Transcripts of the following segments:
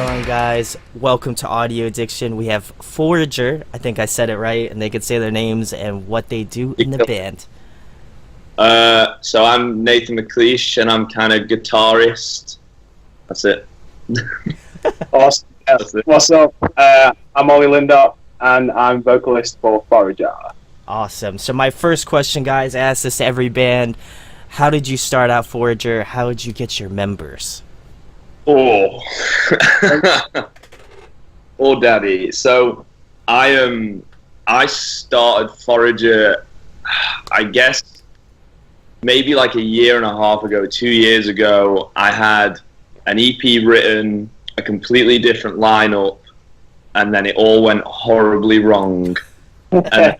going, guys? Welcome to Audio Addiction. We have Forager, I think I said it right, and they could say their names and what they do in the band. So I'm Nathan McLeish, and I'm kind of guitarist. That's it. Awesome. What's up? I'm Ollie Lindop, and I'm vocalist for Forager. Awesome. So my first question, guys, I ask this to every band. How did you start out Forager? How did you get your members? Oh, oh, daddy. So I started Forager, I guess, maybe like a year and a half ago, 2 years ago. I had an EP written, a completely different lineup, and then it all went horribly wrong. And,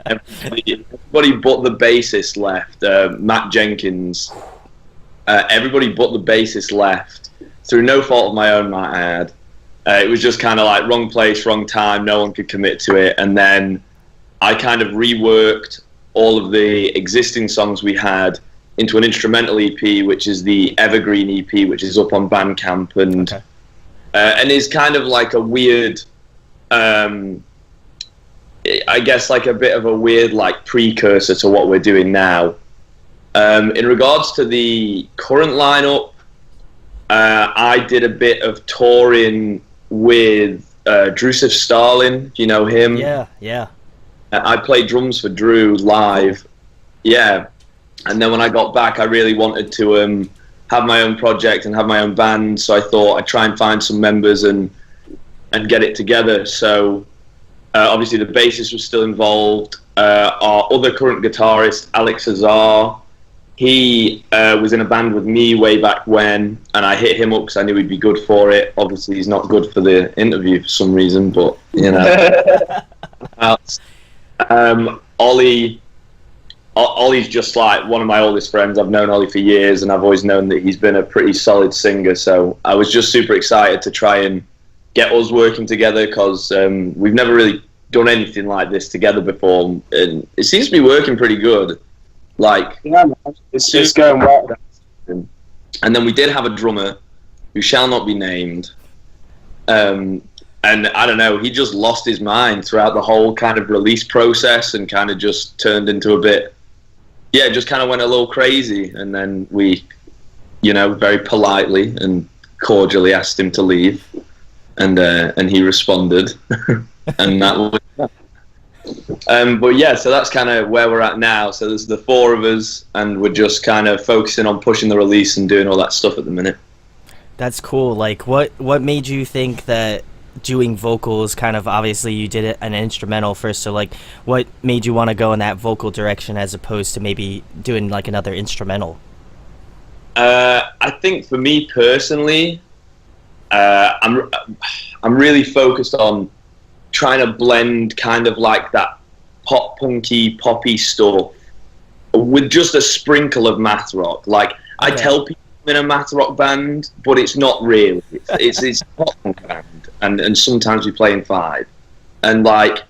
everybody but the bassist left, Matt Jenkins. Everybody but the bassist left. Through no fault of my own, might I add. It was just kind of like wrong place, wrong time, no one could commit to it. And then I kind of reworked all of the existing songs we had into an instrumental EP, which is the Evergreen EP, which is up on Bandcamp, and is kind of like a weird, I guess like a bit of a weird like precursor to what we're doing now. In regards to the current lineup, I did a bit of touring with Drusif Stalin. Do you know him? Yeah. I played drums for Drew live. Yeah. And then when I got back, I really wanted to have my own project and have my own band. So I thought I'd try and find some members and get it together. So obviously the bassist was still involved. Our other current guitarist, Alex Azar, he was in a band with me way back when, and I hit him up because I knew he'd be good for it. Obviously, he's not good for the interview for some reason, but, you know. Ollie's just like one of my oldest friends. I've known Ollie for years, and I've always known that he's been a pretty solid singer, so I was just super excited to try and get us working together because we've never really done anything like this together before, and it seems to be working pretty good. Like, yeah, man. It's just going well. And then we did have a drummer who shall not be named. And I don't know, he just lost his mind throughout the whole kind of release process and kind of just turned into a bit, just kind of went a little crazy. And then we, very politely and cordially asked him to leave. And he responded. And that was that. But yeah, so that's kind of where we're at now. So there's the four of us, and we're just kind of focusing on pushing the release and doing all that stuff at the minute. That's cool. Like, what made you think that doing vocals, kind of, obviously you did an instrumental first, so like, what made you want to go in that vocal direction as opposed to maybe doing like another instrumental? I think for me personally, I'm really focused on trying to blend kind of like that pop punky poppy stuff with just a sprinkle of math rock. Like, I tell people I'm in a math rock band, but it's not really. It's a pop punk band, and sometimes we play in five, and that's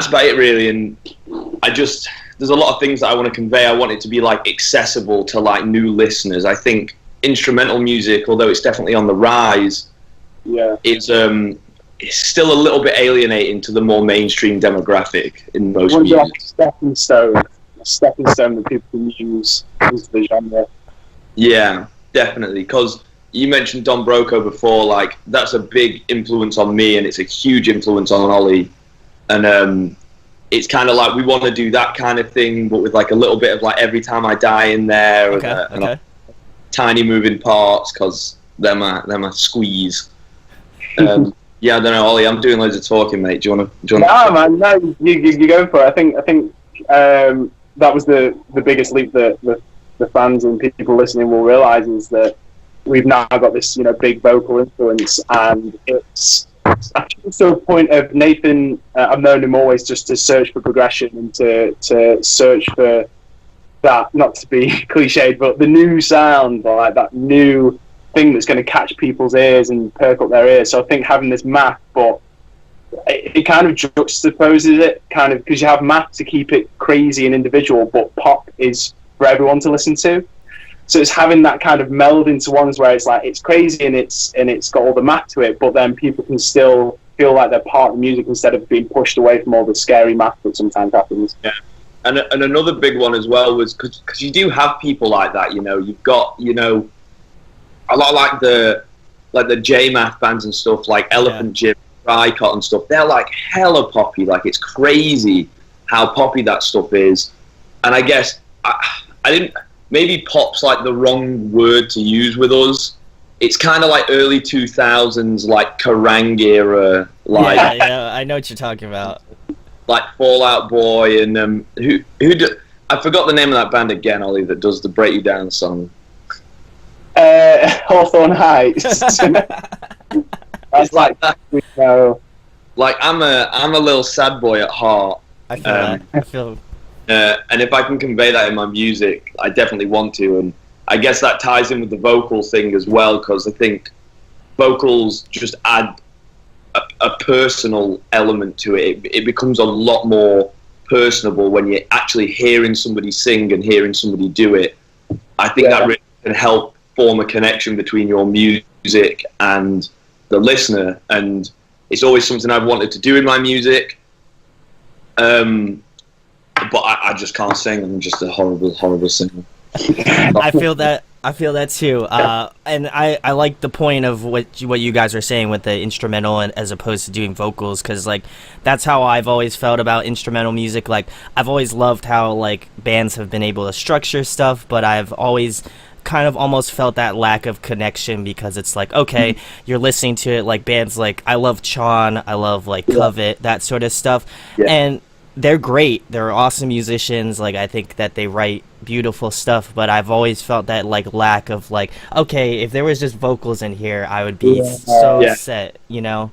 about it really. And there's a lot of things that I want to convey. I want it to be like accessible to like new listeners. I think instrumental music, although it's definitely on the rise, it's still a little bit alienating to the more mainstream demographic in most music. Like a stepping stone that people can use into the genre. Yeah, definitely. Because you mentioned Don Broco before, like, that's a big influence on me, and it's a huge influence on Ollie. And it's kind of like we want to do that kind of thing, but with like a little bit of like Every Time I Die in there, and like, tiny moving parts, because they're my squeeze. Yeah, I don't know, Ollie. I'm doing loads of talking, mate. Do you want to? Man. No, you go for it. I think that was the biggest leap that the fans and people listening will realise, is that we've now got this big vocal influence, and it's actually to a point of Nathan. I've known him always just to search for progression and to search for that, not to be cliched, but the new sound, or like that new thing that's going to catch people's ears and perk up their ears. So I think having this math, but it kind of juxtaposes it, kind of, because you have math to keep it crazy and individual, but pop is for everyone to listen to. So it's having that kind of meld into ones where it's like it's crazy and it's got all the math to it, but then people can still feel like they're part of the music instead of being pushed away from all the scary math that sometimes happens. Yeah. And another big one as well was because you do have people like that, you know. You've got, you know, a lot like the J-Math bands and stuff, like Elephant Jim, Rycott and stuff. They're like hella poppy. Like, it's crazy how poppy that stuff is. And I guess I didn't. Maybe pop's like the wrong word to use with us. It's kind of like early 2000s, like Kerrang era, like yeah, I know what you're talking about. Like Fall Out Boy and I forgot the name of that band again, Ollie, that does the Break You Down song. Hawthorne Heights. That's like that. We know. Like I'm a little sad boy at heart. I feel that. I feel. And if I can convey that in my music, I definitely want to. And I guess that ties in with the vocal thing as well, because I think vocals just add a personal element to it. It becomes a lot more personable when you're actually hearing somebody sing and hearing somebody do it. I think that really can help form a connection between your music and the listener, and it's always something I've wanted to do in my music. But I just can't sing. I'm just a horrible singer. I feel that too. And I like the point of what you guys are saying with the instrumental and as opposed to doing vocals, because like that's how I've always felt about instrumental music. Like I've always loved how like bands have been able to structure stuff, but I've always kind of almost felt that lack of connection, because it's like, okay, you're listening to it like bands like I love Chon, I love like Covet, that sort of stuff, and they're great. They're awesome musicians. Like I think that they write beautiful stuff, but I've always felt that like lack of like, okay, if there was just vocals in here, I would be so set, you know.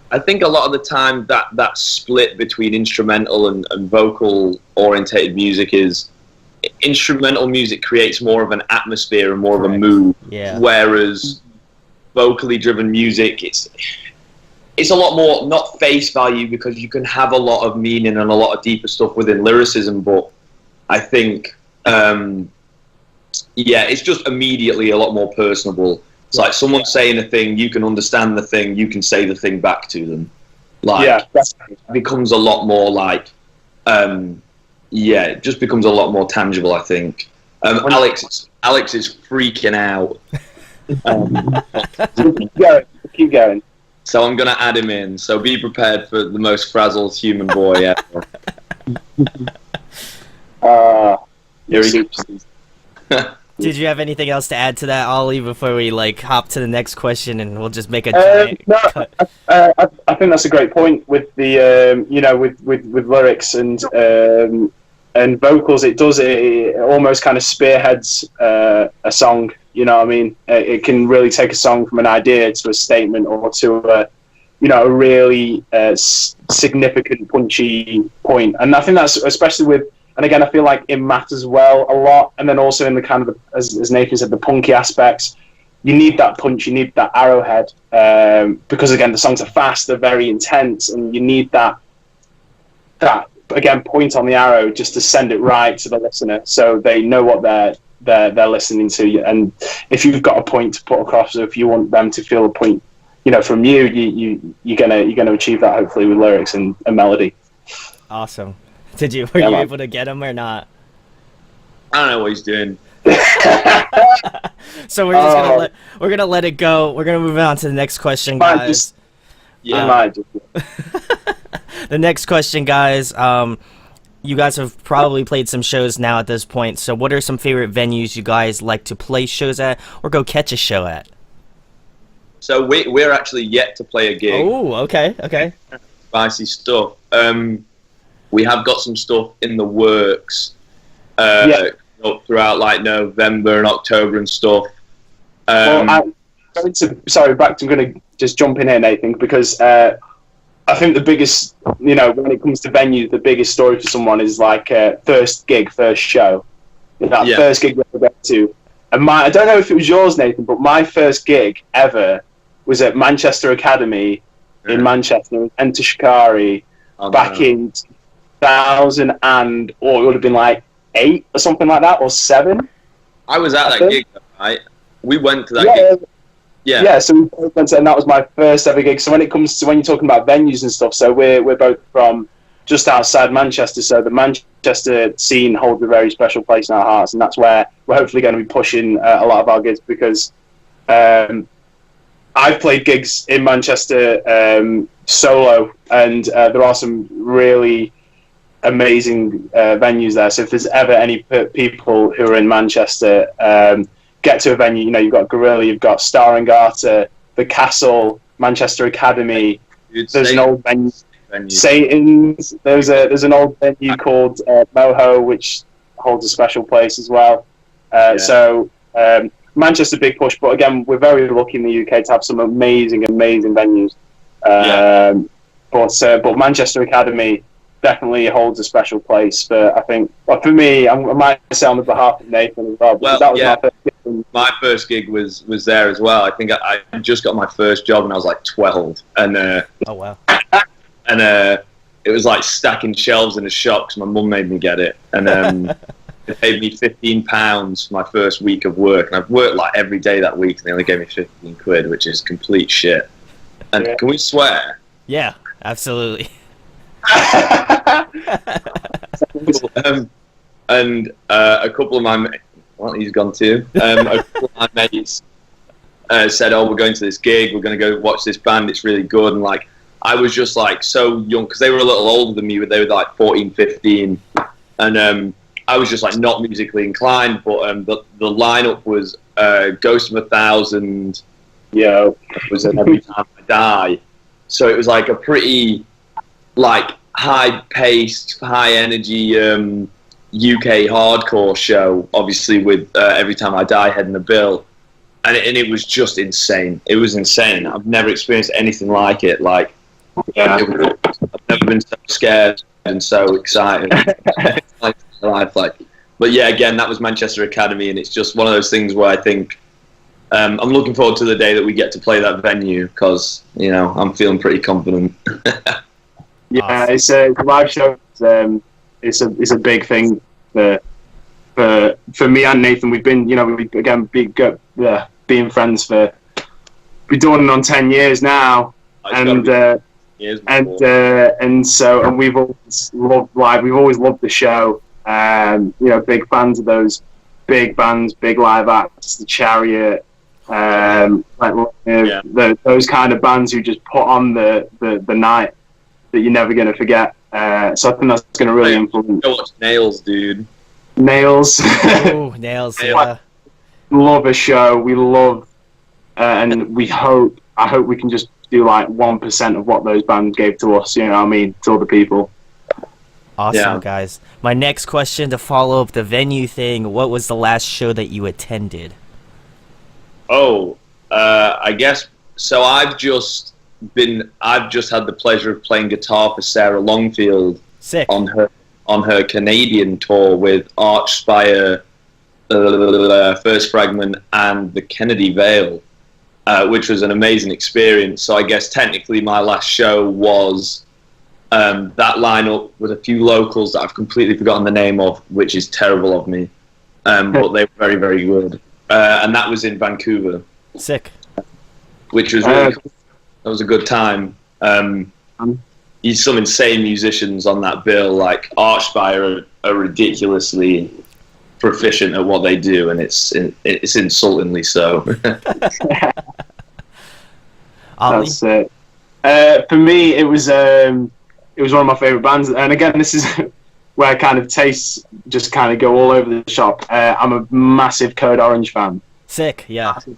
I think a lot of the time that split between instrumental and vocal orientated music is instrumental music creates more of an atmosphere and more of a mood, whereas vocally driven music, it's a lot more not face value, because you can have a lot of meaning and a lot of deeper stuff within lyricism, but I think it's just immediately a lot more personable. It's like someone saying a thing, you can understand the thing, you can say the thing back to them. Like it becomes a lot more like it just becomes a lot more tangible, I think. Alex is freaking out. Keep going. So I'm going to add him in. So be prepared for the most frazzled human boy ever. Here he goes. Did you have anything else to add to that, Ollie, before we like hop to the next question and we'll just make a giant cut? I think that's a great point with the with lyrics and vocals. It almost kind of spearheads a song. You know what I mean? It can really take a song from an idea to a statement or to a really significant, punchy point. And I think that's especially with, and again, I feel like in math as well a lot. And then also in the kind of, as Nathan said, the punky aspects, you need that punch, you need that arrowhead, because again, the songs are fast, they're very intense, and you need that again point on the arrow just to send it right to the listener, so they know what they're listening to. And if you've got a point to put across, or if you want them to feel a point, from you're gonna achieve that hopefully with lyrics and a melody. Awesome. Were you able to get him or not? I don't know what he's doing. So we're just gonna let it go. We're gonna move on to the next question, guys. The next question, guys. You guys have probably played some shows now at this point. So what are some favorite venues you guys like to play shows at or go catch a show at? So we're actually yet to play a gig. Oh, okay. Spicy stuff. We have got some stuff in the works throughout like November and October and stuff. I'm going to just jump in here, Nathan, because I think the biggest, when it comes to venues, the biggest story for someone is like first gig, first show. First gig we ever went to. And I don't know if it was yours, Nathan, but my first gig ever was at Manchester Academy in Manchester, Enter Shikari, back in 2000 and, or it would have been like 8 or something like that, or 7. I was at that gig, right? We went to that gig. Yeah, so we went to, and that was my first ever gig. So when it comes to when you're talking about venues and stuff, so we're both from just outside Manchester, so the Manchester scene holds a very special place in our hearts, and that's where we're hopefully going to be pushing a lot of our gigs, because I've played gigs in Manchester solo, and there are some really amazing venues there. So if there's ever any people who are in Manchester, get to a venue, you know, you've got Gorilla, you've got Star and Garter, the Castle, Manchester Academy. There's an old venue, Satan's. There's an old venue called Moho, which holds a special place as well. So Manchester, big push, but again, we're very lucky in the UK to have some amazing venues. But Manchester Academy definitely holds a special place for, I think, well, for me, I might say on the behalf of Nathan as well. That was my first gig was there as well. I think I just got my first job when I was like 12, and oh wow, and it was like stacking shelves in a shop because my mum made me get it, and they paid me £15 for my first week of work, and I've worked like every day that week, and they only gave me 15 quid, which is complete shit. And can we swear? Yeah, absolutely. And a couple of my he's gone too. A couple of my mates said, "Oh, we're going to this gig. We're going to go watch this band. It's really good." And like, I was just like so young because they were a little older than me, but they were like 14, 15, and I was just like not musically inclined. But the lineup was Ghost of 1,000. Yeah, it was Every Time I Die. So it was like a pretty like high-paced, high-energy UK hardcore show, obviously with Every Time I Die heading the bill, and it was just insane. It was insane. I've never experienced anything like it. Like, I've never been so scared and so excited. But yeah, again, that was Manchester Academy, and it's just one of those things where I think I'm looking forward to the day that we get to play that venue, because you know I'm feeling pretty confident. Yeah, it's a live show. It's a big thing for me and Nathan. We've been, you know, being friends for we're doing on 10 years now, and we've always loved live. We've always loved the show. You know, big fans of those big bands, big live acts, the Chariot, those kind of bands who just put on the night that you're never going to forget. So I think that's going to really influence. Go watch Nails, dude. Nails. Oh, Nails. Yeah. Love a show. We love, and I hope we can just do like 1% of what those bands gave to us. You know what I mean? To other people. Awesome, guys. My next question to follow up the venue thing: what was the last show that you attended? Oh, I guess so. I've just had the pleasure of playing guitar for Sarah Longfield. Sick. on her Canadian tour with Archspire, First Fragment, and the Kennedy Vale, which was an amazing experience. So I guess technically my last show was that lineup with a few locals that I've completely forgotten the name of, which is terrible of me, but they were very, very good. And that was in Vancouver. Sick. Which was really cool. That was a good time. Some insane musicians on that bill. Like Archspire are ridiculously proficient at what they do, and it's insultingly so. That's it. For me, it was one of my favorite bands, and again, this is where kind of tastes just kind of go all over the shop. I'm a massive Code Orange fan. Sick, yeah. Massive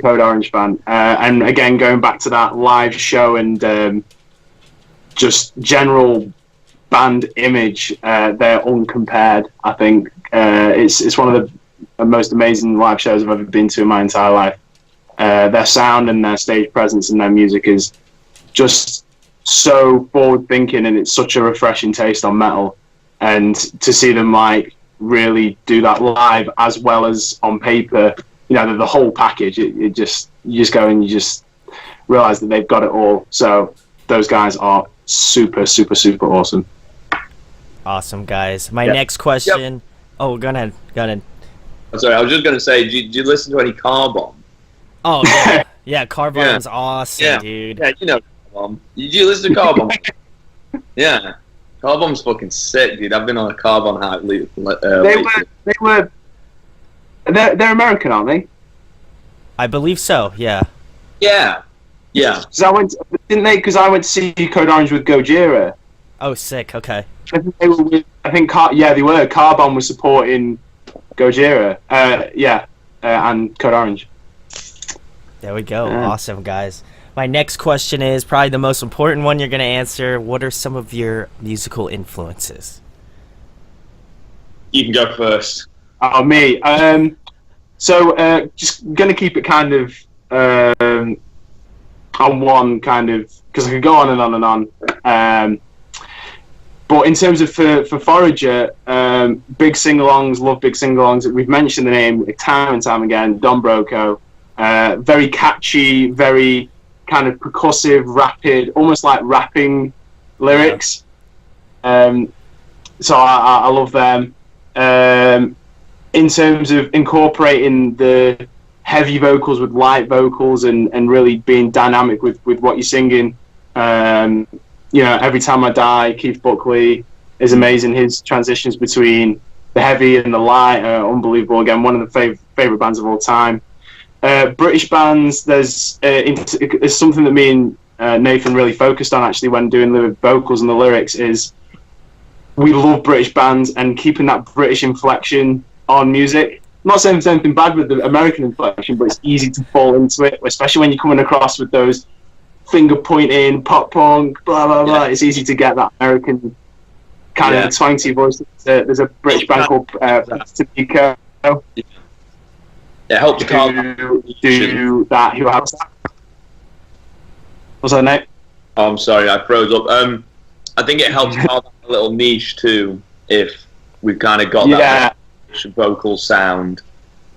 Code Orange fan, and again, going back to that live show and just general band image, they're uncompared. I think it's one of the most amazing live shows I've ever been to in my entire life. Their sound and their stage presence and their music is just so forward thinking, and it's such a refreshing taste on metal. And to see them like really do that live as well as on paper, you know, the whole package, you just go and you just realize that they've got it all. So those guys are super, super, super awesome. Awesome, guys. My next question. Oh, go ahead. Sorry, I was just gonna say, did you listen to any Car Bomb? Oh yeah, yeah. Car Bomb's awesome, Yeah. dude. Yeah, you know Car Bomb. Did you listen to Car Bomb? Yeah, Car Bomb's fucking sick, dude. I've been on a Car Bomb hype They're American, aren't they? I believe so. Yeah. Yeah. Because I went to see Code Orange with Gojira. Oh, sick. Okay. I think they were with. They were. Carbon was supporting Gojira. And Code Orange. There we go. Awesome, guys. My next question is probably the most important one you're going to answer. What are some of your musical influences? You can go first. Oh, me. Just going to keep it kind of on one kind of, because I could go on and on and on. But in terms of for Forager, big sing-alongs, love big sing-alongs. We've mentioned the name time and time again, Don Broco. Very catchy, very kind of percussive, rapid, almost like rapping lyrics. So I love them. In terms of incorporating the heavy vocals with light vocals and really being dynamic with what you're singing. Every Time I Die, Keith Buckley is amazing. His transitions between the heavy and the light are unbelievable. Again, one of the favorite bands of all time. British bands, there's something that me and Nathan really focused on actually when doing the vocals and the lyrics is we love British bands and keeping that British inflection on music. I'm not saying there's anything bad with the American inflection, but it's easy to fall into it, especially when you're coming across with those finger pointing, pop punk, blah blah blah. It's easy to get that American kind of twangy voice. There's a British band called Tobacco. It helps do that. Who has that? What's that, Nate? Oh, I'm sorry, I froze up. I think it helps carve out a little niche too if we've kind of got that vocal sound,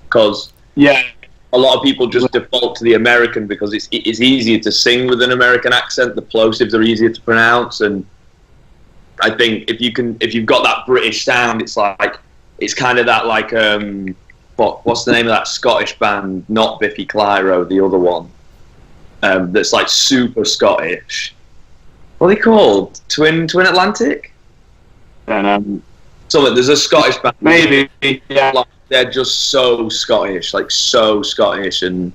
because a lot of people just default to the American because it's easier to sing with an American accent. The plosives are easier to pronounce, and I think if you've got that British sound, it's kind of that like what's the name of that Scottish band? Not Biffy Clyro, the other one. That's like super Scottish. What are they called? Twin Atlantic? So there's a Scottish band. Maybe, yeah. Like, they're just so Scottish, and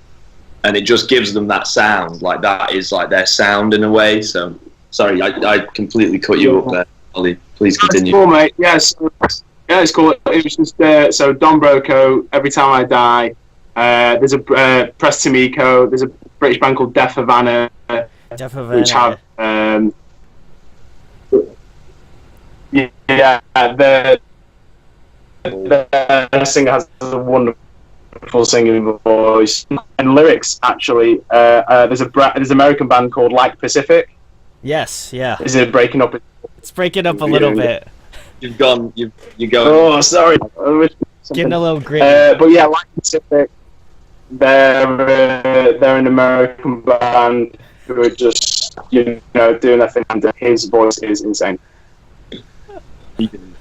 it just gives them that sound. Like that is like their sound in a way. So sorry, I completely cut you up there, Ollie. Please continue. That's cool, mate. Yes, it's cool. It was just so Don Broco, Every Time I Die. There's a Press Tomiko. There's a British band called Def Havana, which have the singer has a wonderful singing voice and lyrics. Actually, there's an American band called Like Pacific. Yes, yeah. Is it breaking up? It's breaking up a little bit. You're going. Oh, sorry. Getting a little gritty. But yeah, Like Pacific. They're an American band who are just doing their thing, and his voice is insane.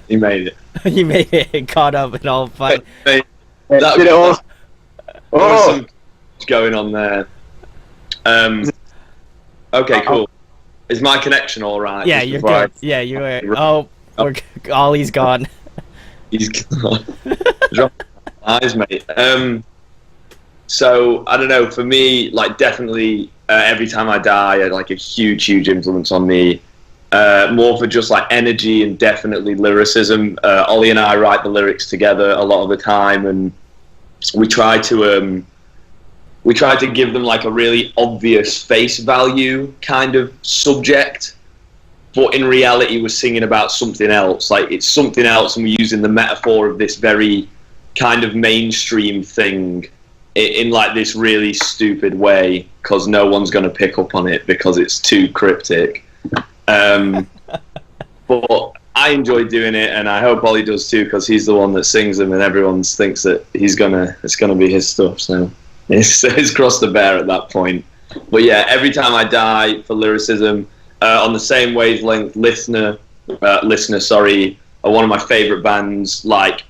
He made it. He made it. Caught up and all fun. Did it all? Some going on there. Okay, cool. Is my connection all right? Yeah, you're good. Yeah, you are. Oh, Ollie's gone. He's gone. Drop eyes, mate. So I don't know. For me, like definitely, Every Time I Die had like a huge influence on me. More for just like energy and definitely lyricism. Ollie and I write the lyrics together a lot of the time, and we try to give them like a really obvious face value kind of subject, but in reality we're singing about something else. Like it's something else, and we're using the metaphor of this very kind of mainstream thing in like this really stupid way, because no one's going to pick up on it because it's too cryptic. But I enjoy doing it, and I hope Ollie does too, because he's the one that sings them, and everyone thinks that it's gonna be his stuff. So it's crossed the bear at that point. But yeah, Every Time I Die for lyricism. On the same wavelength, Listener, are one of my favorite bands. Like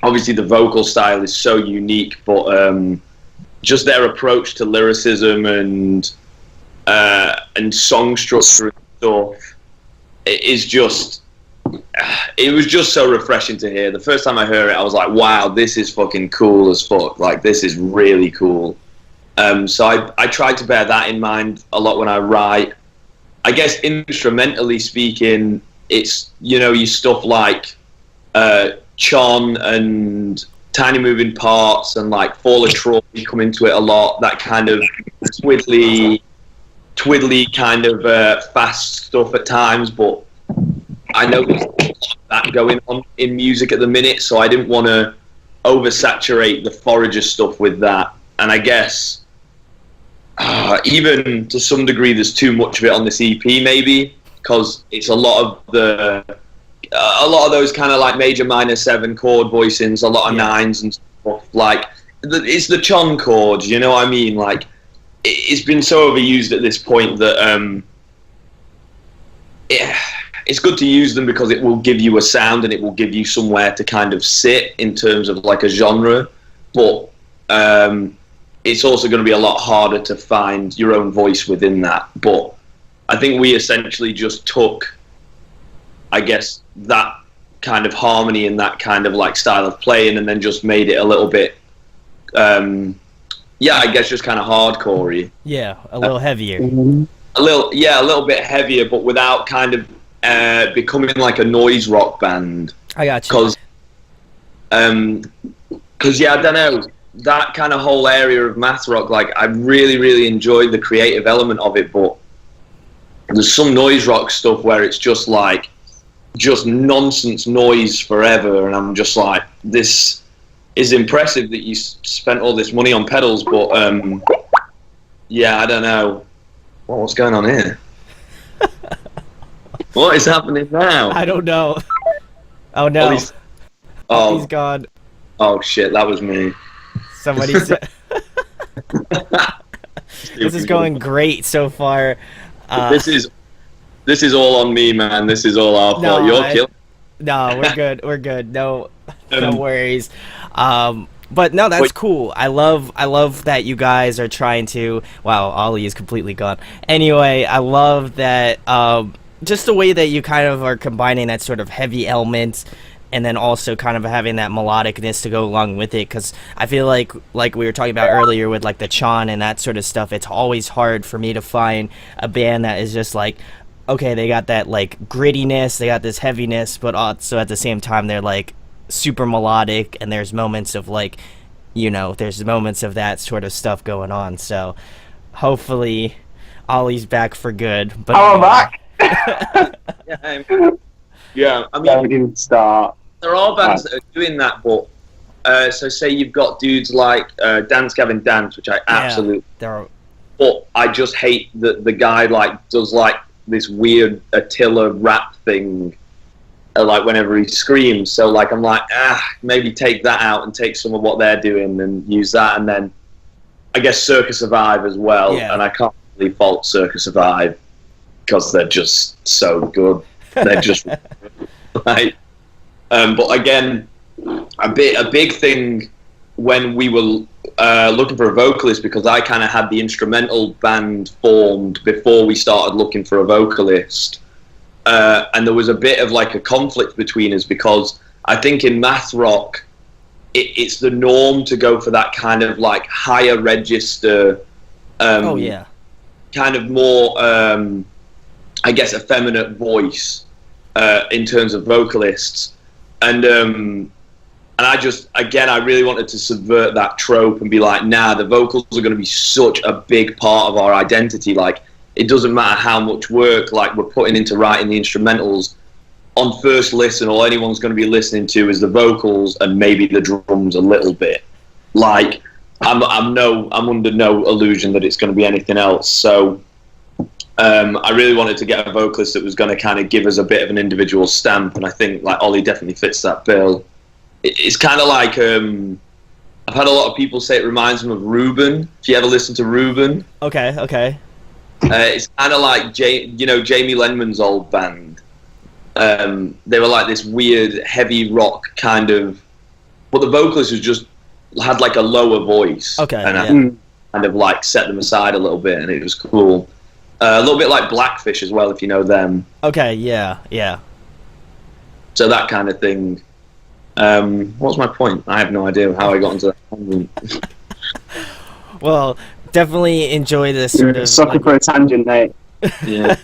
obviously the vocal style is so unique, but just their approach to lyricism and song structure and stuff, it was just so refreshing to hear. The first time I heard it, I was like, wow, this is fucking cool as fuck. Like, this is really cool. So I try to bear that in mind a lot when I write. I guess instrumentally speaking, it's, you know, your stuff like Chon and Tiny Moving Parts and like Fall of Troy come into it a lot. That kind of twiddly kind of fast stuff at times, but I know there's a lot of that going on in music at the minute, so I didn't want to oversaturate the Forager stuff with that. And I guess even to some degree there's too much of it on this EP, maybe, because it's a lot of those kind of like major minor 7 chord voicings, a lot of nines and stuff. Like, it's the Chon chords, you know what I mean? Like, it's been so overused at this point that it's good to use them because it will give you a sound and it will give you somewhere to kind of sit in terms of like a genre, but it's also going to be a lot harder to find your own voice within that. But I think we essentially just took, I guess, that kind of harmony and that kind of like style of playing and then just made it a little bit I guess just kind of hardcore-y. Yeah, a little heavier. A little bit heavier, but without kind of becoming like a noise rock band. I got you. Because I don't know, that kind of whole area of math rock, like, I really, really enjoyed the creative element of it, but there's some noise rock stuff where it's just like, just nonsense noise forever, and I'm just like, this is impressive that you spent all this money on pedals, but I don't know. What's going on here? What is happening now? I don't know. Oh no. He's gone. Oh shit, that was me. Somebody said this is going great so far. This is all on me, man. This is all our fault. You're killing. No, we're good. We're good. No worries. But no, that's cool. I love that you guys are trying to. Wow, Ollie is completely gone. Anyway, I love that. Just the way that you kind of are combining that sort of heavy element, and then also kind of having that melodicness to go along with it. Because I feel like we were talking about earlier with like the Chon and that sort of stuff. It's always hard for me to find a band that is just like, okay, they got that like grittiness, they got this heaviness, but also at the same time they're like super melodic, and there's moments of like, you know, there's moments of that sort of stuff going on. So hopefully Ollie's back for good. But I'm back. Yeah, I mean, don't even start. There are bands that are doing that, but so say you've got dudes like Dance Gavin Dance, which I absolutely. But I just hate that the guy like does like this weird Attila rap thing, like whenever he screams. So like I'm like, maybe take that out and take some of what they're doing and use that, and then I guess Circa Survive as well. Yeah. And I can't really fault Circa Survive because they're just so good. They're just right. But again, a big thing when we were looking for a vocalist, because I kind of had the instrumental band formed before we started looking for a vocalist, and there was a bit of like a conflict between us, because I think in math rock it's the norm to go for that kind of like higher register, kind of more I guess effeminate voice in terms of vocalists, and I just, again, I really wanted to subvert that trope and be like, nah, the vocals are going to be such a big part of our identity. Like, it doesn't matter how much work like we're putting into writing the instrumentals. On first listen, all anyone's going to be listening to is the vocals and maybe the drums a little bit. Like, I'm under no illusion that it's going to be anything else. So I really wanted to get a vocalist that was going to kind of give us a bit of an individual stamp, and I think like Ollie definitely fits that bill. It's kind of like I've had a lot of people say it reminds them of Ruben. If you ever listen to Ruben, okay. It's kind of like Jamie Lenman's old band. They were like this weird heavy rock kind of but the vocalist was just had like a lower voice. Okay, and I yeah. kind of like set them aside a little bit, and it was cool. A little bit like Blackfish as well, if you know them. Okay, yeah, yeah. So that kind of thing. What was my point? I have no idea how I got into that tangent. Well, definitely enjoy this You're sort a of. sucker for a tangent, mate. Yeah.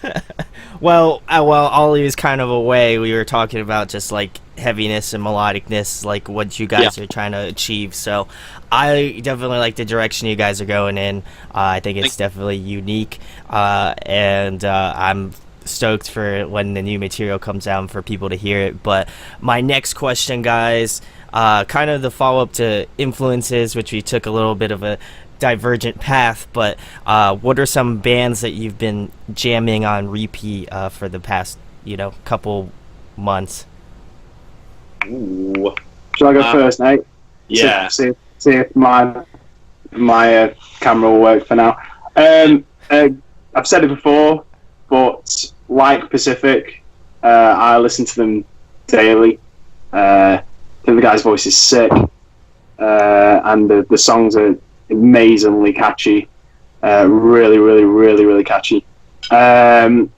Well, while Ollie was kind of away, we were talking about just like heaviness and melodicness, like what you guys are trying to achieve. So I definitely like the direction you guys are going in. I think it's definitely unique, and I'm stoked for when the new material comes out and for people to hear it. But my next question, guys, kind of the follow-up to influences, which we took a little bit of a divergent path, but what are some bands that you've been jamming on repeat for the past couple months? Ooh. Shall I go first, Nate? Yeah. See if my camera will work for now. I've said it before, but like Pacific, I listen to them daily. I think the guy's voice is sick, and the songs are amazingly catchy. Really catchy. I'm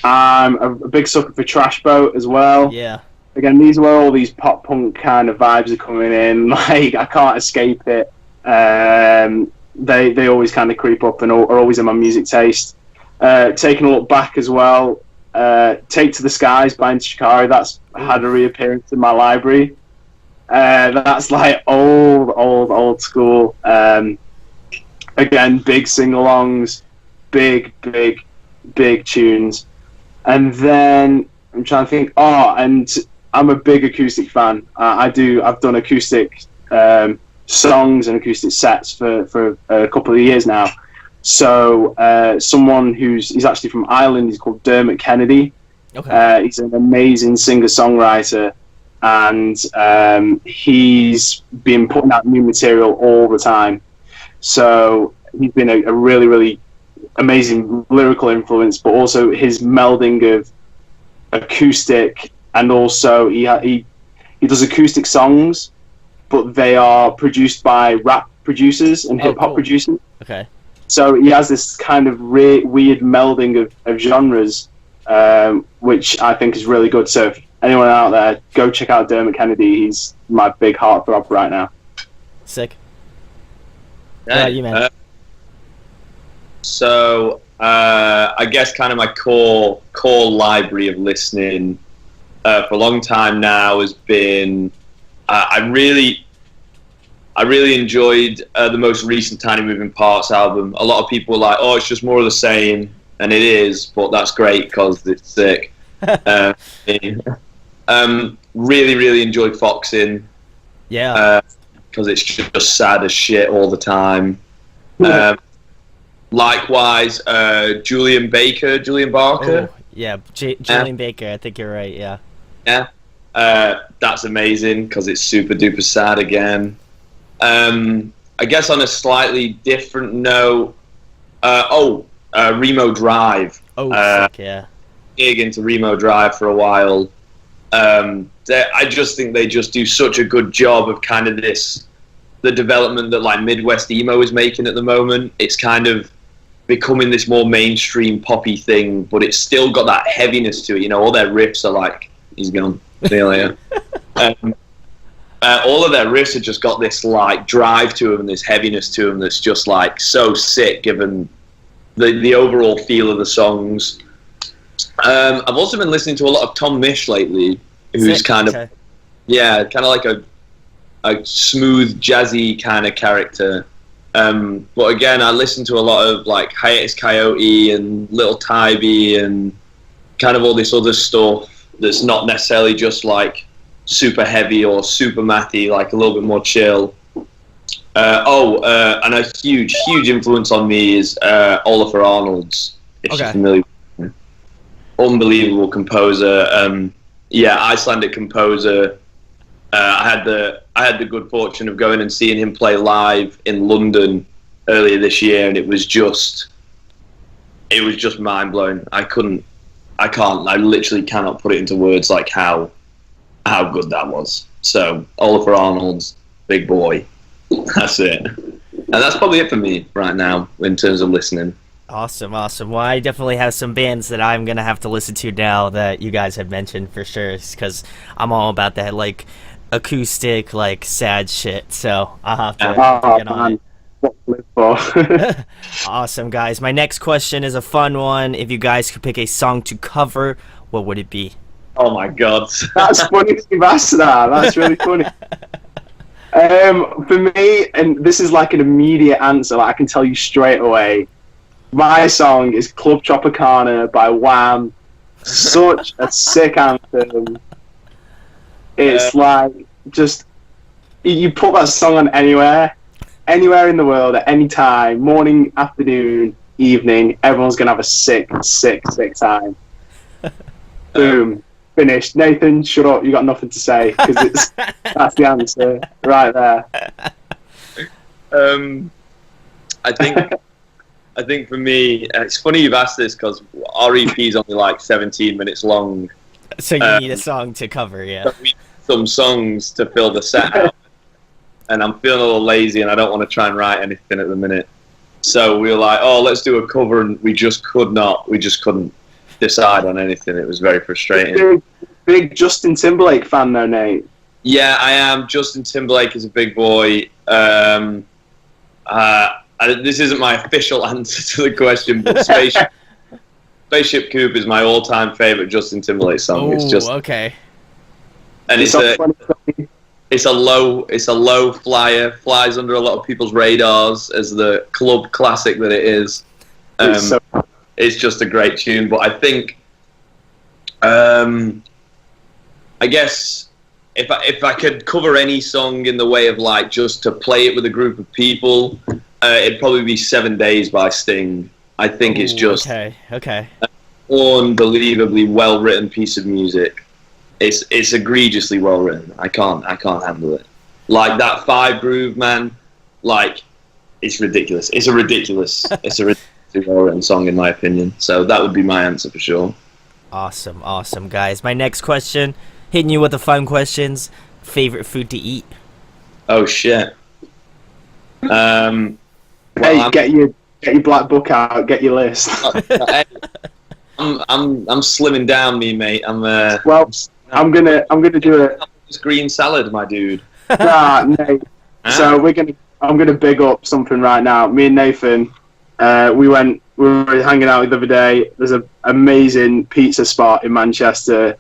a big sucker for Trash Boat as well. Yeah. Again, these are where all these pop punk kind of vibes are coming in. Like, I can't escape it. They always kind of creep up and are always in my music taste. Taking a look back as well, Take to the Skies by Shikari, that's had a reappearance in my library. That's like old school. Again, big sing-alongs, big tunes. And then I'm trying to think. And I'm a big acoustic fan. I've done acoustic songs and acoustic sets for a couple of years now. So someone he's actually from Ireland, he's called Dermot Kennedy. Okay. He's an amazing singer-songwriter, and he's been putting out new material all the time. So he's been a really amazing lyrical influence, but also his melding of acoustic, and also he does acoustic songs, but they are produced by rap producers and hip-hop producers. Okay. So he has this kind of weird melding of genres, which I think is really good. So if anyone out there, go check out Dermot Kennedy. He's my big heartthrob right now. Sick. Yeah, you, man. So I guess kind of my core library of listening for a long time now has been I really enjoyed the most recent Tiny Moving Parts album. A lot of people were like, "Oh, it's just more of the same," and it is, but that's great because it's sick. Really enjoyed Foxing. Yeah. Because it's just sad as shit all the time. Likewise, Julian Barker. Oh, yeah, Julian Baker. I think you're right. Yeah. Yeah. That's amazing because it's super duper sad again. I guess on a slightly different note, Remo Drive. Oh, sick, yeah. Big into Remo Drive for a while. I just think they just do such a good job of kind of the development that like Midwest emo is making at the moment. It's kind of becoming this more mainstream poppy thing, but it's still got that heaviness to it. You know, all their riffs are like, he's gone. See you later. All of their riffs have just got this like drive to them, this heaviness to them that's just like so sick given the overall feel of the songs. I've also been listening to a lot of Tom Misch lately, who's kind of like a smooth jazzy kind of character. But again, I listen to a lot of like Hiatus Coyote and Little Tybee and kind of all this other stuff that's not necessarily just like super heavy or super mathy, like a little bit more chill. And a huge influence on me is Olafur Arnalds, if you're familiar with him. Unbelievable composer. Icelandic composer. I had the good fortune of going and seeing him play live in London earlier this year, and it was just mind blowing. I literally cannot put it into words like how how good that was. So Oliver Arnold's Big Boy. That's it. And that's probably it for me right now in terms of listening. Awesome. Well, I definitely have some bands that I'm gonna have to listen to now that you guys have mentioned for sure, because I'm all about that like acoustic, like sad shit. So I'll have to get on it. What to live for. Awesome, guys. My next question is a fun one. If you guys could pick a song to cover, what would it be? Oh my god. That's funny that you've asked that. That's really funny. For me, and this is like an immediate answer, like I can tell you straight away, my song is Club Tropicana by Wham. Such a sick anthem. It's like, just, you put that song on anywhere in the world, at any time, morning, afternoon, evening, everyone's going to have a sick time. Boom. Finished. Nathan, shut up, you got nothing to say, because that's the answer right there. I think for me, it's funny you've asked this because our EP is only like 17 minutes long. So you need a song to cover, yeah. So we need some songs to fill the set out. And I'm feeling a little lazy and I don't want to try and write anything at the minute. So we were like, oh, let's do a cover, and we just couldn't decide on anything. It was very frustrating. Big Justin Timberlake fan though, Nate. Yeah, I am. Justin Timberlake is a big boy. This isn't my official answer to the question, but Spaceship Coupe is my all-time favorite Justin Timberlake song. It's just okay. And it's a low flyer, flies under a lot of people's radars as the club classic that it is. It's just a great tune, but I think, I guess if I could cover any song in the way of like just to play it with a group of people, it'd probably be 7 Days by Sting. I think it's just okay. an unbelievably well written piece of music. It's egregiously well written. I can't handle it. Like that 5 groove, man. Like it's ridiculous. It's a ridiculously well written song in my opinion. So that would be my answer for sure. Awesome, guys. My next question, hitting you with the fun questions. Favorite food to eat? Oh shit. Hey, get your black book out. Get your list. I'm slimming down, me mate. I'm gonna do it. This green salad, my dude. Nate. So I'm gonna big up something right now. Me and Nathan, we were hanging out the other day. There's an amazing pizza spot in Manchester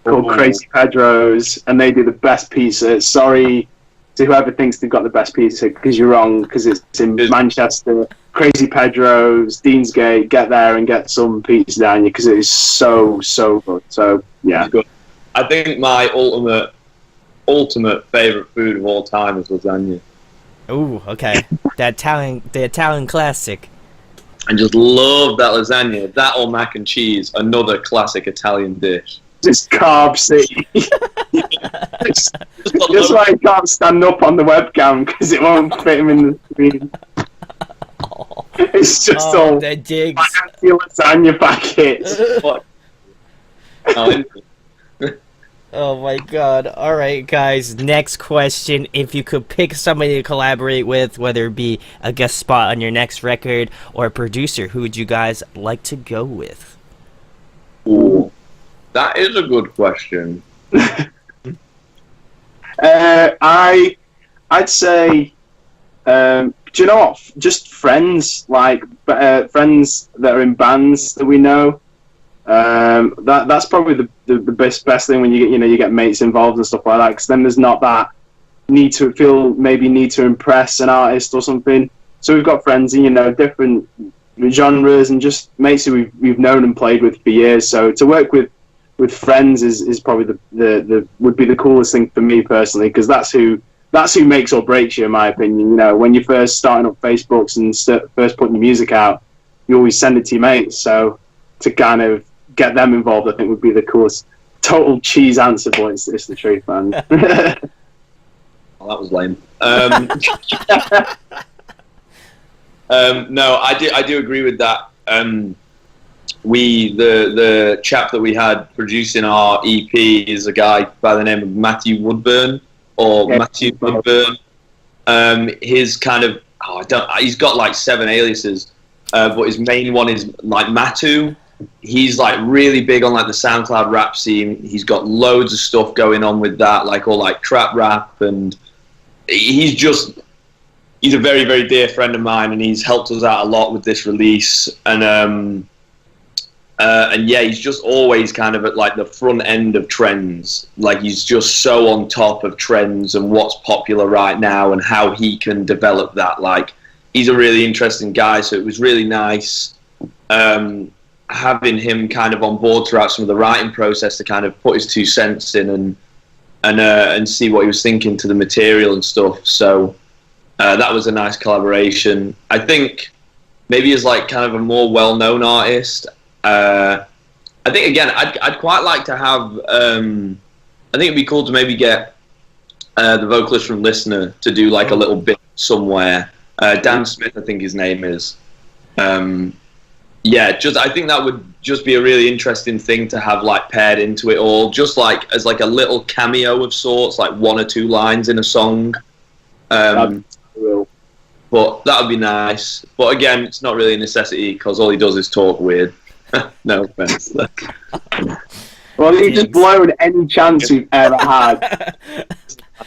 called Crazy Pedro's, and they do the best pizza. Sorry to whoever thinks they've got the best pizza, because you're wrong, because it's in Manchester. Crazy Pedro's, Deansgate. Get there and get some pizza down you, because it is so good. So yeah, good. I think my ultimate favorite food of all time is lasagna. Ooh, okay. The Italian classic. I just love that lasagna. That or mac and cheese, another classic Italian dish. Just carb city. Just why he can't stand up on the webcam, because it won't fit him in the screen. It's just all the digs. Lasagna packets. Oh my god. Alright guys, next question. If you could pick somebody to collaborate with, whether it be a guest spot on your next record or a producer, who would you guys like to go with? Ooh, that is a good question. I'd say, do you know what? Just friends, like friends that are in bands that we know. That's probably the best thing when you get mates involved and stuff like that, because then there's not that need to impress an artist or something. So we've got friends in different genres and just mates who we've known and played with for years. So to work with friends is probably the would be the coolest thing for me personally, because that's who makes or breaks you, in my opinion. When you're first starting up Facebooks and first putting your music out, you always send it to your mates. So to kind of get them involved, I think would be the coolest. Total cheese answer, but it's the truth, man. Well, that was lame. No, I do agree with that. the chap that we had producing our EP is a guy by the name of Matthew Woodburn, or Matthew Woodburn. His kind of, he's got like 7 aliases, but his main one is like Matu. He's like really big on like the SoundCloud rap scene. He's got loads of stuff going on with that, like all like trap rap, and he's a very, very dear friend of mine, and he's helped us out a lot with this release. And yeah, he's just always kind of at like the front end of trends. Like he's just so on top of trends and what's popular right now and how he can develop that. Like he's a really interesting guy, so it was really nice having him kind of on board throughout some of the writing process to kind of put his 2 cents in and see what he was thinking to the material and stuff. So that was a nice collaboration. I think maybe as like kind of a more well-known artist, I think again I'd quite like to have I think it'd be cool to maybe get the vocalist from Listener to do like a little bit somewhere. Dan Smith, I think his name is. Yeah, I think that would just be a really interesting thing to have like paired into it all, just like as like a little cameo of sorts, like 1 or 2 lines in a song. But that would be nice. But again, it's not really a necessity because all he does is talk weird. No offense. Well, you just blown any chance we've ever had.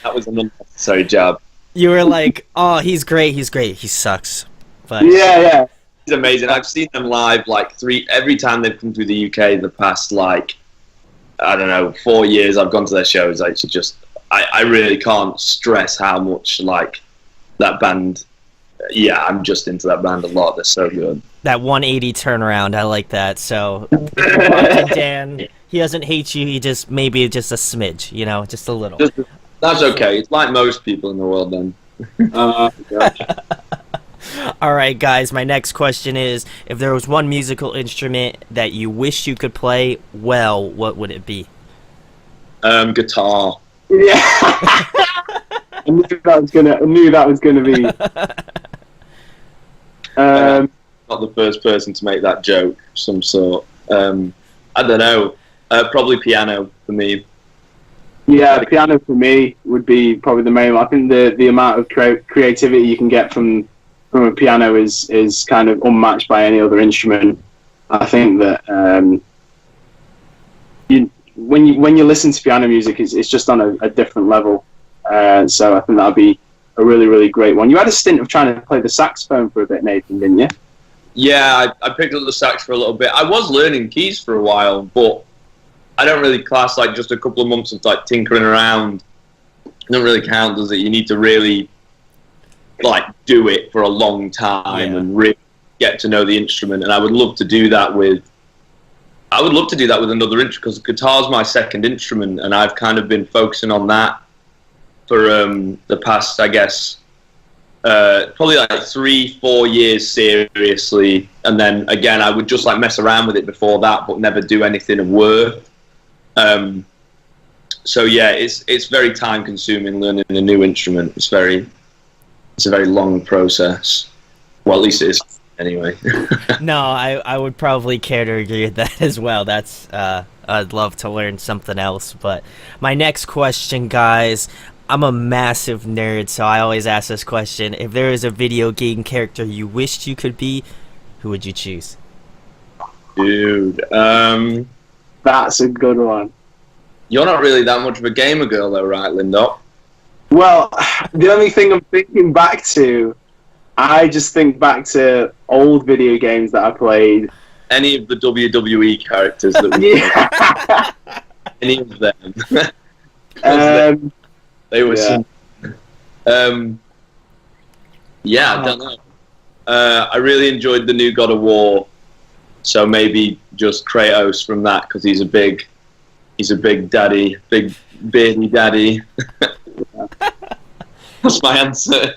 That was an unnecessary jab. You were like, oh, he's great, he sucks. But Yeah. He's amazing. I've seen them live like every time they've come through the UK the past like, I don't know, 4 years I've gone to their shows. Like, it's just, I really can't stress how much like that band, yeah, I'm just into that band a lot. They're so good. That 180 turnaround, I like that. So, Dan, he doesn't hate you. He just maybe just a smidge, you know, just a little. That's okay. It's like most people in the world then. All right, guys. My next question is: if there was one musical instrument that you wish you could play well, what would it be? Guitar. Yeah. I knew that was gonna be. Not the first person to make that joke of some sort. I don't know. Probably piano for me. Yeah, piano for me would be probably the main one. I think the amount of creativity you can get from a piano is kind of unmatched by any other instrument. I think that when you listen to piano music, it's just on a different level. So I think that would be a really, really great one. You had a stint of trying to play the saxophone for a bit, Nathan, didn't you? Yeah, I picked up the sax for a little bit. I was learning keys for a while, but I don't really class like just a couple of months of like tinkering around. It doesn't really count, does it? You need to really like do it for a long time and really get to know the instrument. And I would love to do that with another instrument, because guitar's my second instrument, and I've kind of been focusing on that for the past, I guess, probably like 3-4 years seriously. And then again, I would just like mess around with it before that, but never do anything of worth. So yeah, it's very time consuming learning a new instrument. It's a very long process. Well, at least it is anyway. No, I would probably care to agree with that as well. That's I'd love to learn something else. But my next question, guys, I'm a massive nerd, so I always ask this question. If there is a video game character you wished you could be, who would you choose? Dude, that's a good one. You're not really that much of a gamer girl though, right, Lindop? Well, the only thing I'm thinking back to, I just think back to old video games that I played. Any of the WWE characters that we played. Any of them. They were yeah, I don't know. I really enjoyed the new God of War, so maybe just Kratos from that, because he's a big daddy, big beardy daddy. That's my answer.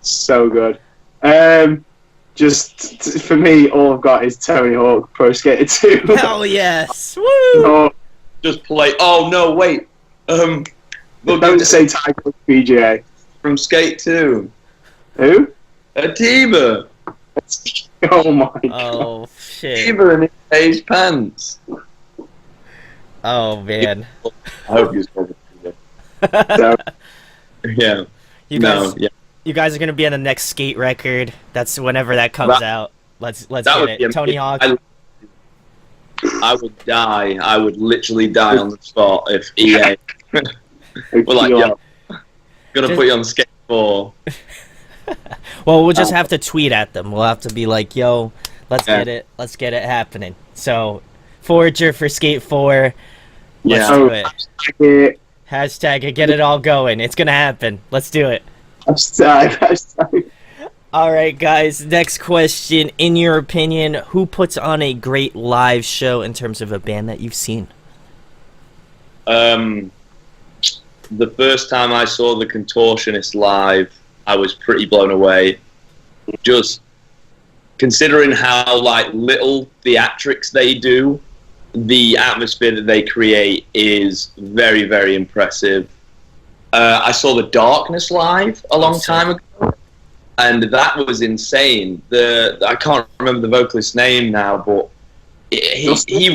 So good. Just for me, all I've got is Tony Hawk Pro Skater 2. Hell yes! Woo! Oh, just play. Oh no, wait. don't say Tiger PGA. From Skate 2. Who? Atiba. Oh my god. Oh shit. Fever in his pants. Oh man. I hope he's covered. So, Yeah. You guys, No. Yeah. you guys are gonna be on the next skate record. That's whenever that comes That- out. Let's That get would it. be Tony amazing. Hawk. I would die. I would literally die on the spot if EA were like, yo, gonna Just- put you on skate 4. Well, we'll just have to tweet at them. We'll have to be like, "Yo, let's Yeah. get it. Let's get it happening." So, Forager for Skate 4. Let's Yeah. do it. it. Hashtag it. Get it all going. It's gonna happen. Let's do it. Hashtag. All right, guys. Next question. In your opinion, who puts on a great live show in terms of a band that you've seen? The first time I saw the Contortionists live, I was pretty blown away. Just considering how like little theatrics they do, the atmosphere that they create is very, very impressive. I saw the Darkness live a long time ago, and that was insane. I can't remember the vocalist's name now, but he was, he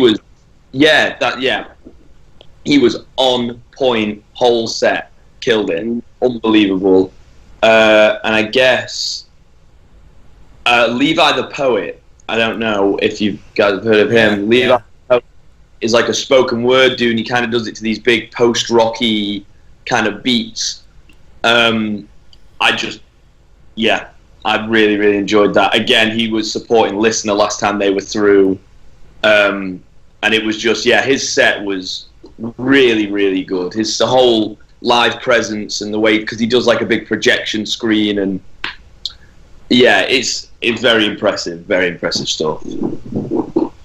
was on point, whole set, killed it, unbelievable. And I guess Levi the Poet. I don't know if you guys have heard of him. Levi the Poet is like a spoken word dude, and he kind of does it to these big post-rocky kind of beats. I really, really enjoyed that. Again, he was supporting Listener last time they were through. And it was just, his set was really, really good. His whole live presence and the way, because he does like a big projection screen, and it's very impressive stuff.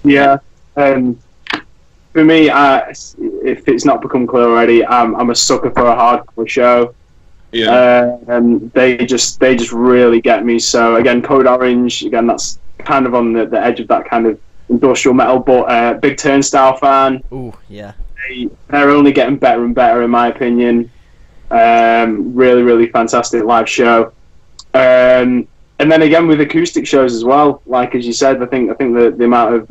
Yeah. For me, if it's not become clear already, I'm a sucker for a hardcore show. Yeah. They just really get me. So again, Code Orange. Again, that's kind of on the edge of that kind of industrial metal, but big Turnstile fan. Ooh, yeah. They're only getting better and better, in my opinion. Really, really fantastic live show. And then again with acoustic shows as well. Like as you said, I think the amount of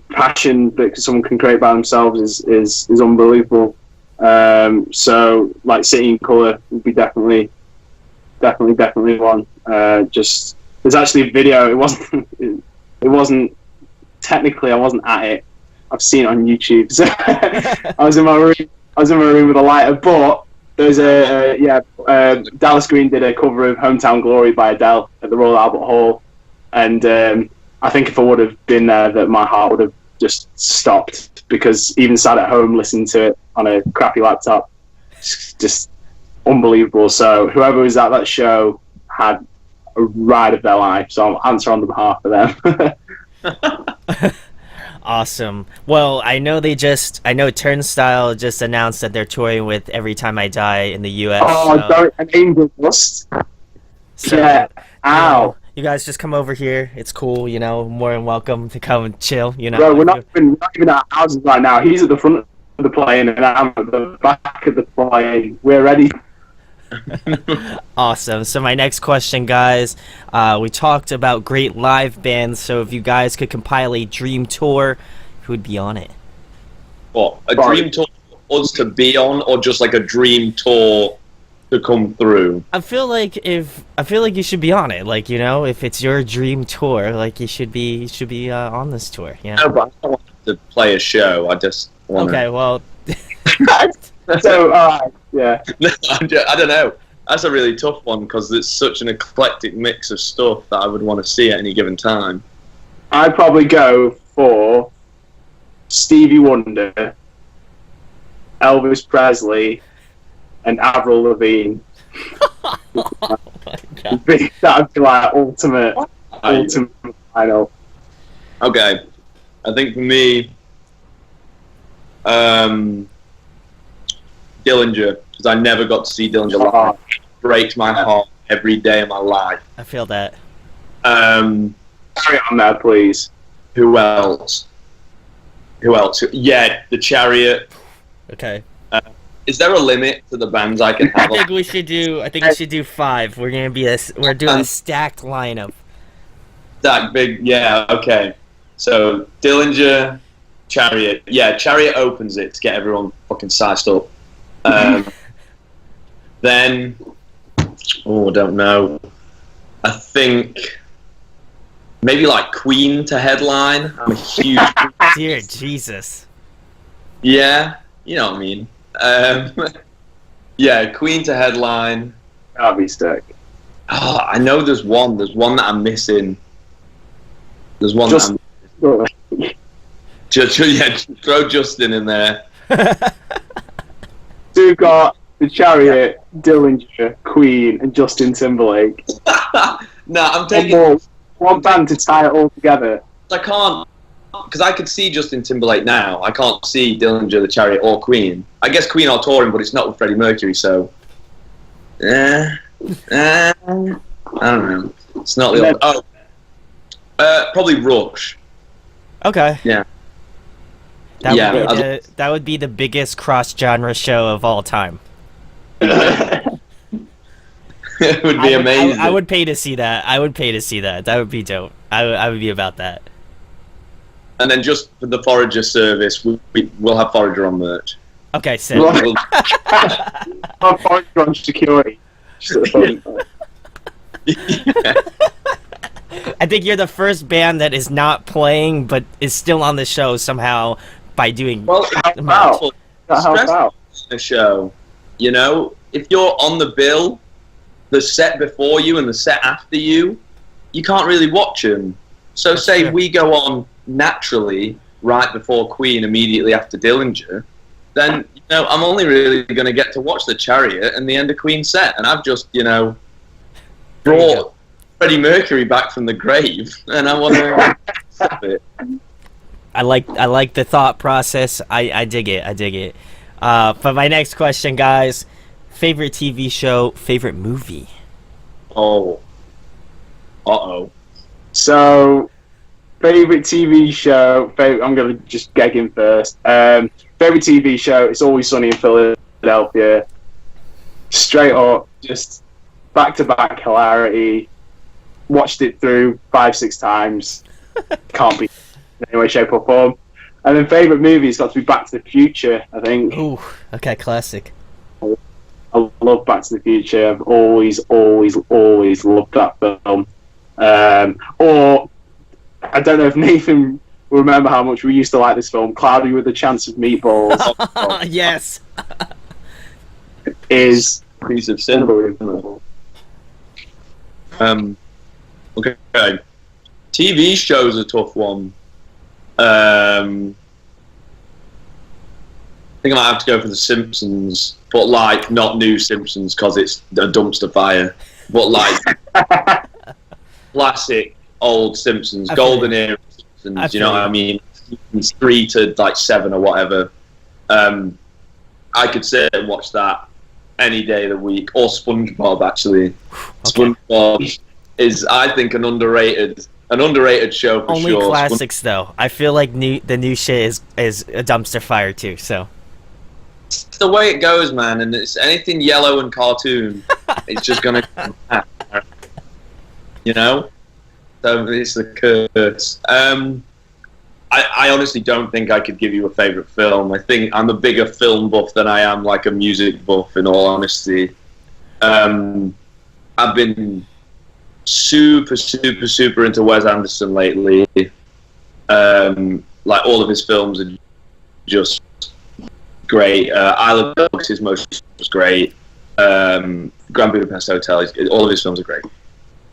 passion that someone can create by themselves is unbelievable. So like City in Colour would be definitely one. Just there's actually a video. It wasn't technically, I wasn't at it. I've seen it on YouTube. So I was in my room with a lighter, but there's Dallas Green did a cover of Hometown Glory by Adele at the Royal Albert Hall, and I think if I would have been there, that my heart would have just stopped, because even sat at home listening to it on a crappy laptop, just unbelievable. So whoever was at that show had a ride of their life. So I'll answer on the behalf of them. Awesome. Well, I know Turnstile just announced that they're touring with Every Time I Die in the U.S. Sorry, an angel dust. So, Yeah. Ow. You guys just come over here. It's cool, more than welcome to come and chill, Bro, we're not even at our houses right now. He's at the front of the plane and I'm at the back of the plane. We're ready. Awesome. So my next question, guys, we talked about great live bands, so if you guys could compile a dream tour, who would be on it? What, a dream tour for us to be on, or just like a dream tour to come through? I feel like you should be on it. Like, if it's your dream tour, like you should be on this tour. No, but I don't want to play a show. I just want Okay, well. So, yeah. I don't know. That's a really tough one, because it's such an eclectic mix of stuff that I would want to see at any given time. I'd probably go for Stevie Wonder, Elvis Presley, and Avril Lavigne. Oh my God. That'd be like ultimate final. Okay, I think for me, Dillinger, because I never got to see Dillinger live. It breaks my heart every day of my life. I feel that. Carry on there, please. Who else? Yeah, The Chariot. Okay. Is there a limit to the bands I can I have? think we should do 5. We're doing a stacked lineup. That big, yeah, okay. So Dillinger, Chariot. Yeah, Chariot opens it to get everyone fucking sized up. Then, I don't know. I think maybe like Queen to headline. I'm a huge. Dear Jesus. Yeah, you know what I mean. Yeah, Queen to headline. That'd be sick. Oh, I know there's one. There's one that I'm missing. There's one. Just, Yeah, throw Justin in there. So we've got the Chariot, Dillinger, Queen, and Justin Timberlake. No, I'm taking one band to tie it all together. I can't, because I could see Justin Timberlake now. I can't see Dillinger, the Chariot, or Queen. I guess Queen are touring, but it's not with Freddie Mercury, so. I don't know. It's not the. Probably Rush. Okay. Yeah. That would be the biggest cross-genre show of all time. It would be amazing. I would pay to see that. That would be dope. I would be about that. And then just for the Forager service, we'll have Forager on merch. Okay, sick. Forager on security. I think you're the first band that is not playing but is still on the show somehow by doing. Well, help out. A show, you know, if you're on the bill, the set before you and the set after you can't really watch them. So That's say true. we go on naturally right before Queen, immediately after Dillinger, then I'm only really going to get to watch the Chariot and the end of Queen set, and I've just brought Freddie Mercury back from the grave, and I want to stop it. I like the thought process. I dig it. For my next question, guys, favorite TV show, favorite movie. Oh. So, favorite TV show. I'm gonna just gag him first. Favorite TV show. It's Always Sunny in Philadelphia. Straight up, just back to back hilarity. Watched it through 5-6 times. Can't be in any way, shape, or form. And then favorite movie has got to be Back to the Future. I think. Ooh, okay, classic. I love Back to the Future. I've always loved that film. Or I don't know if Nathan will remember how much we used to like this film, Cloudy with a Chance of Meatballs. Yes. Is Piece of cinema. Okay. TV show's a tough one. I think I might have to go for The Simpsons, but like not new Simpsons because it's a dumpster fire, but like classic old Simpsons, golden era Simpsons. You know what I mean? Seasons 3 to like 7 or whatever. I could sit and watch that any day of the week, or SpongeBob actually. Okay. SpongeBob is, I think, an underrated show for Only sure. classics though. I feel like the new shit is a dumpster fire too. So it's the way it goes, man. And it's anything yellow and cartoon, it's just gonna, So it's the curse. I honestly don't think I could give you a favorite film. I think I'm a bigger film buff than I am like a music buff. In all honesty, I've been super into Wes Anderson lately. Like all of his films are just great. Isle of Dogs, his most was great. Grand Budapest Hotel, all of his films are great.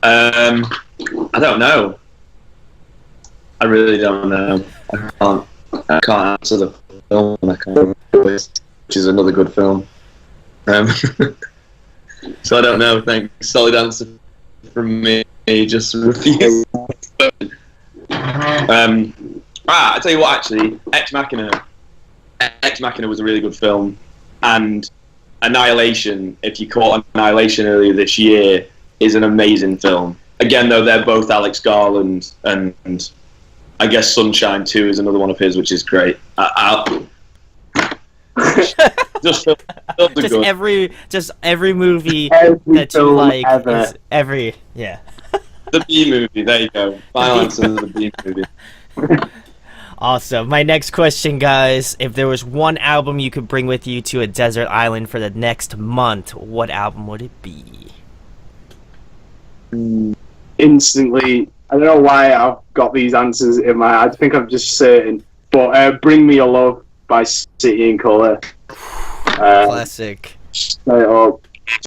I don't know. I really don't know. I can't answer the film. I can't, which is another good film. So I don't know. Thanks. Solid answer from me. Just refuse. I tell you what. Actually, Ex Machina. Ex Machina was a really good film, and Annihilation. If you caught Annihilation earlier this year, is an amazing film. Again, though, they're both Alex Garland, and I guess Sunshine 2 is another one of his, which is great. Just films are good. Just every movie Every that you film like ever. is every yeah. The B movie. There you go. Final answer is the B movie. Awesome. My next question, guys, if there was one album you could bring with you to a desert island for the next month, what album would it be? Instantly, I don't know why I've got these answers in my head. I think I'm just certain. But Bring Me Your Love by City and Colour. Classic. Straight up,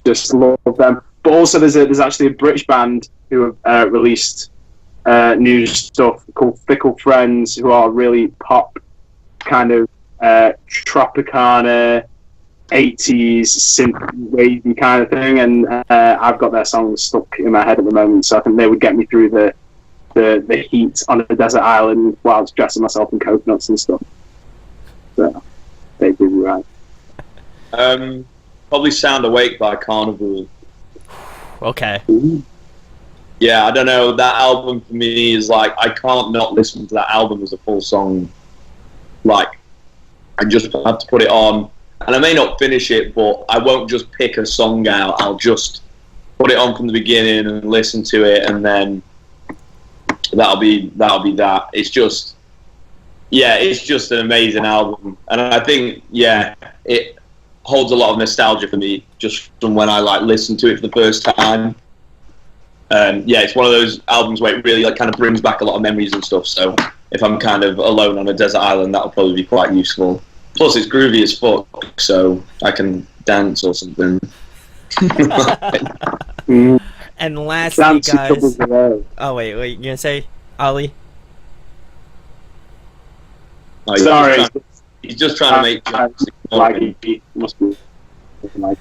just love them. But also, there's actually a British band who have released new stuff called Fickle Friends, who are really pop, kind of Tropicana, 80s synth wavy kind of thing, and I've got their songs stuck in my head at the moment, so I think they would get me through the heat on a desert island whilst dressing myself in coconuts and stuff. So they do me right. Probably Sound Awake by Carnival. Okay. Ooh. Yeah, I don't know. That album for me is like, I can't not listen to that album as a full song. Like, I just have to put it on. And I may not finish it, but I won't just pick a song out. I'll just put it on from the beginning and listen to it, and then that'll be that. It's just an amazing album. And I think, it holds a lot of nostalgia for me, just from when I listened to it for the first time. It's one of those albums where it really kind of brings back a lot of memories and stuff. So if I'm kind of alone on a desert island, that'll probably be quite useful. Plus, it's groovy as fuck, so I can dance or something. And lastly, guys. Oh wait, you gonna say Ollie? Oh, Sorry, he's just trying to make jokes. Laggy. Must be laggy.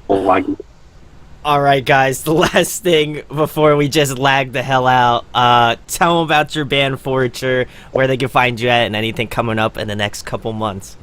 Laggy. All right, guys. The last thing before we just lag the hell out, tell them about your band Forager, where they can find you at, and anything coming up in the next couple months.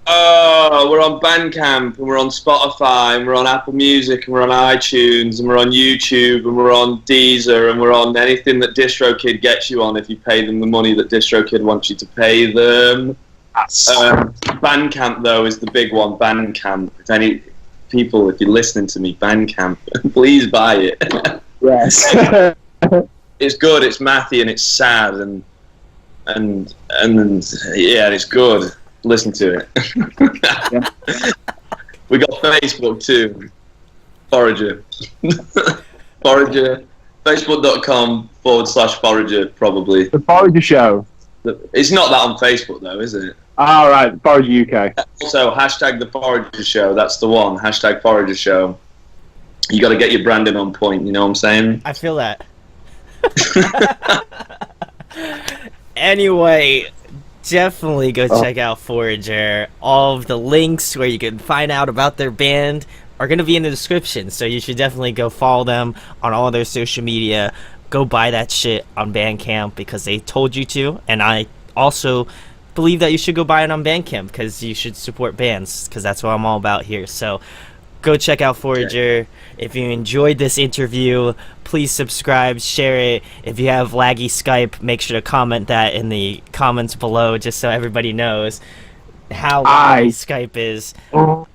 We're on Bandcamp, and we're on Spotify, and we're on Apple Music, and we're on iTunes, and we're on YouTube, and we're on Deezer, and we're on anything that DistroKid gets you on if you pay them the money that DistroKid wants you to pay them. Bandcamp, though, is the big one. Bandcamp. If any people, if you're listening to me, Bandcamp, please buy it. Yes. It's good, it's mathy, and it's sad, and it's good. Listen to it. Yeah. We got Facebook too. Forager. Forager. Facebook.com/Forager, probably. The Forager Show. It's not that on Facebook though, is it? All right, Forager UK. Also, hashtag the Forager Show. That's the one. Hashtag Forager Show. You got to get your branding on point. You know what I'm saying? I feel that. Anyway, definitely go check out Forager. All of the links where you can find out about their band are going to be in the description, so you should definitely go follow them on all their social media. Go buy that shit on Bandcamp because they told you to, and I also believe that you should go buy it on Bandcamp because you should support bands, because that's what I'm all about here. So go check out Forager. If you enjoyed this interview, please subscribe, share it. If you have laggy Skype, make sure to comment that in the comments below, just so everybody knows how laggy Skype is, so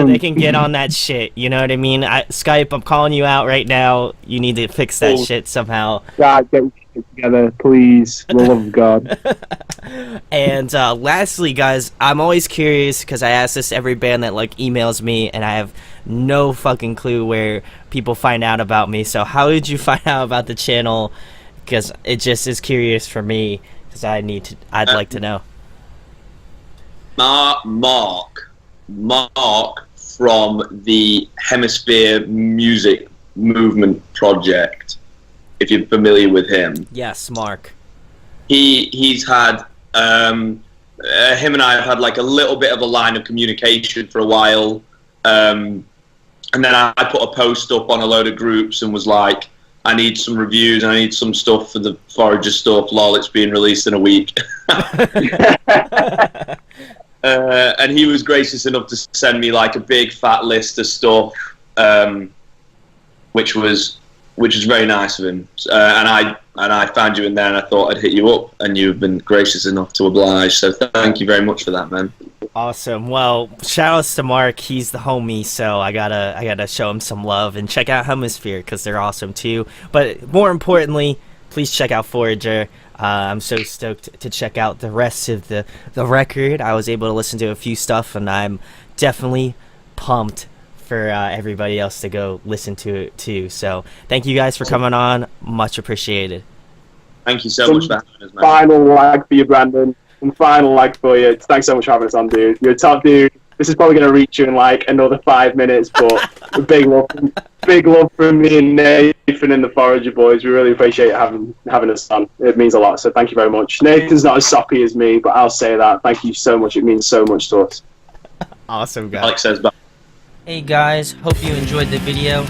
they can get on that shit. You know what I mean? Skype, I'm calling you out right now. You need to fix that shit somehow. God, get it together, please. For the love of God. And lastly, guys, I'm always curious because I ask this to every band that emails me, and I have no fucking clue where people find out about me. So how did you find out about the channel? Because it just is curious for me, because I'd like to know. Mark from the Hemisphere Music Movement Project, if you're familiar with him. Yes, Mark. He's had him and I have had a little bit of a line of communication for a while, and then I put a post up on a load of groups and was like, I need some reviews, I need some stuff for the Forager stuff, lol, it's being released in a week. And he was gracious enough to send me a big fat list of stuff, which was very nice of him. And and I found you in there, and I thought I'd hit you up, and you've been gracious enough to oblige. So thank you very much for that, man. Awesome. Well, shout outs to Mark. He's the homie, so I gotta show him some love and check out Hemisphere because they're awesome too. But more importantly, please check out Forager. I'm so stoked to check out the rest of the record. I was able to listen to a few stuff, and I'm definitely pumped for everybody else to go listen to it too. So thank you guys for coming on. Much appreciated. Thank you so much for having us, man. Final lag for you, Brandon. And final lag for you. Thanks so much for having us on, dude. You're a top dude. This is probably going to reach you in like another 5 minutes, but big love from me and Nathan and the Forager boys. We really appreciate having us on. It means a lot, so thank you very much. Nathan's not as soppy as me, but I'll say that. Thank you so much. It means so much to us. Awesome, guys. Alex says bye. Hey guys, hope you enjoyed the video.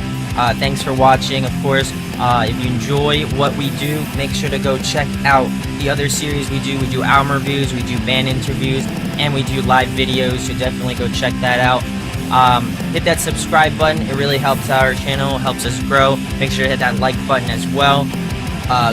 Thanks for watching, of course. If you enjoy what we do, make sure to go check out the other series we do. We do album reviews, we do band interviews, and we do live videos, so definitely go check that out. Hit that subscribe button. It really helps our channel, helps us grow. Make sure to hit that like button as well.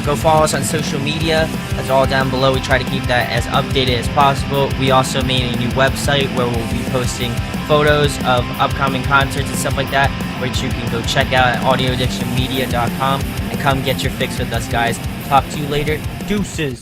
Go follow us on social media. That's all down below. We try to keep that as updated as possible. We also made a new website where we'll be posting photos of upcoming concerts and stuff like that, which you can go check out at audioaddictionmedia.com and come get your fix with us, guys. Talk to you later. Deuces.